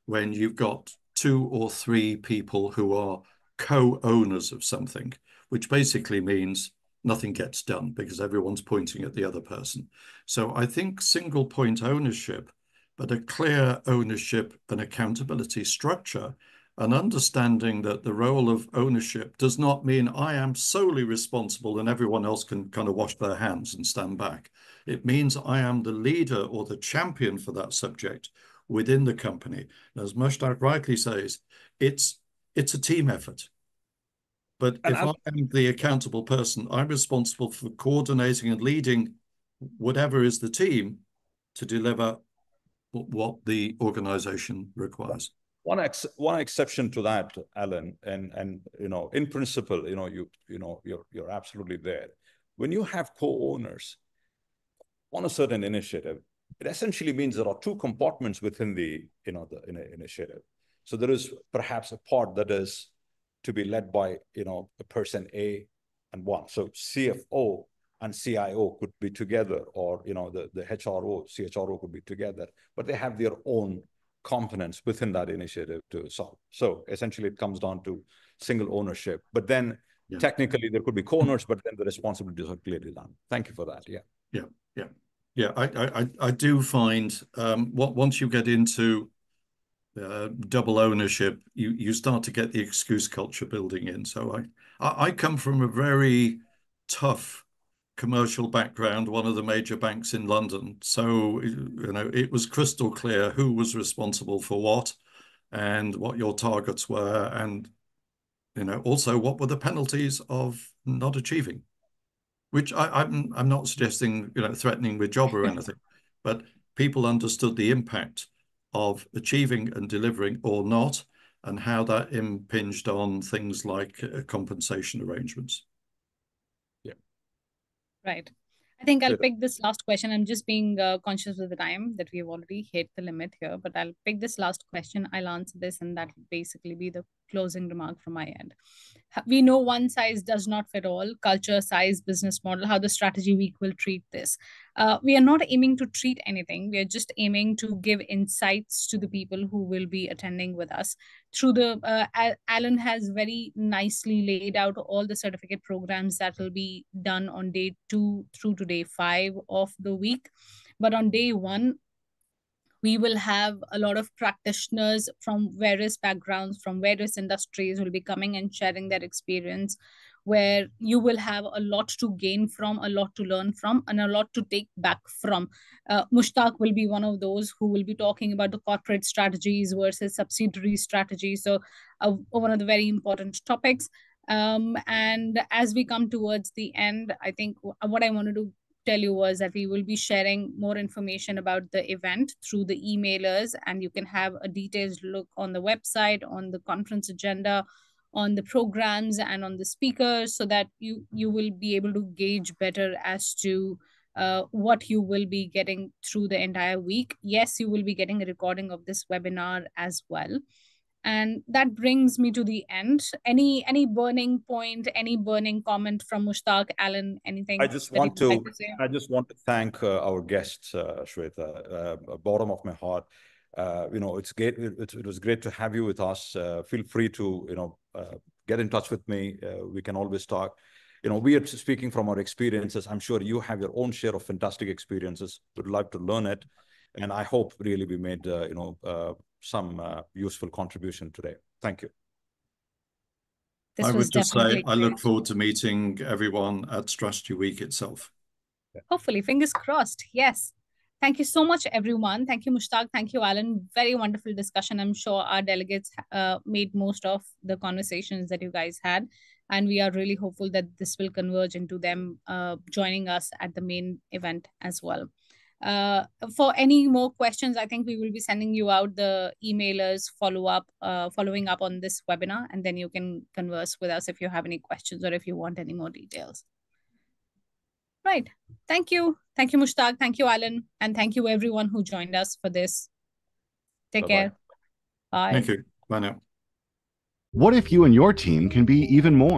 when you've got 2 or 3 people who are co-owners of something, which basically means nothing gets done because everyone's pointing at the other person. So I think single point ownership, but a clear ownership and accountability structure, and understanding that the role of ownership does not mean I am solely responsible and everyone else can kind of wash their hands and stand back. It means I am the leader or the champion for that subject within the company. And as Mushtaq rightly says, it's a team effort. But if I am the accountable person, I'm responsible for coordinating and leading whatever is the team to deliver what the organization requires. One exception to that, Alan, and in principle, you're absolutely there. When you have co-owners on a certain initiative, it essentially means there are 2 compartments within the initiative. So there is perhaps a part that is to be led by a person A and 1. So CFO and CIO could be together, or the HRO, CHRO could be together, but they have their own components within that initiative to solve. So essentially it comes down to single ownership, but then technically there could be co-owners, but then the responsibilities are clearly done. Thank you for that. I do find once you get into double ownership, you start to get the excuse culture building in. So I come from a very tough commercial background, one of the major banks in London. So, it was crystal clear who was responsible for what and what your targets were. And, also what were the penalties of not achieving, which I'm not suggesting, threatening with job or anything, but people understood the impact of achieving and delivering or not, and how that impinged on things like compensation arrangements. Right. I think I'll pick this last question. I'm just being conscious of the time that we've already hit the limit here, but I'll pick this last question. I'll answer this, and that'll basically be the closing remark from my end. We know one size does not fit all. Culture, size, business model, how the strategy week will treat this. We are not aiming to treat anything. We are just aiming to give insights to the people who will be attending with us. Through Alan has very nicely laid out all the certificate programs that will be done on day 2 through to day 5 of the week. But on day 1, we will have a lot of practitioners from various backgrounds, from various industries, will be coming and sharing their experience, where you will have a lot to gain from, a lot to learn from, and a lot to take back from. Mushtaq will be one of those who will be talking about the corporate strategies versus subsidiary strategies. So one of the very important topics. And as we come towards the end, I think what I wanted to tell you was that we will be sharing more information about the event through the emailers, and you can have a detailed look on the website, on the conference agenda, on the programs, and on the speakers, so that you will be able to gauge better as to what you will be getting through the entire week. Yes, you will be getting a recording of this webinar as well. And that brings me to the end. Any burning point, any burning comment from Mushtaq, Alan, anything? I just want to thank our guests, Shweta, bottom of my heart. It's great. It was great to have you with us. Feel free to, get in touch with me. We can always talk. We are speaking from our experiences. I'm sure you have your own share of fantastic experiences. Would love to learn it. And I hope really we made, some useful contribution today. Thank you. I would just say I look forward to meeting everyone at Strategy Week itself. Hopefully, fingers crossed. Yes. Thank you so much, everyone. Thank you, Mushtaq. Thank you, Alan. Very wonderful discussion. I'm sure our delegates made most of the conversations that you guys had. And we are really hopeful that this will converge into them joining us at the main event as well. For any more questions, I think we will be sending you out the emailers following up on this webinar, and then you can converse with us if you have any questions or if you want any more details. Right. Thank you. Thank you, Mushtaq. Thank you, Alan. And thank you, everyone who joined us for this. Take care. Bye. Thank you. Bye now. What if you and your team can be even more?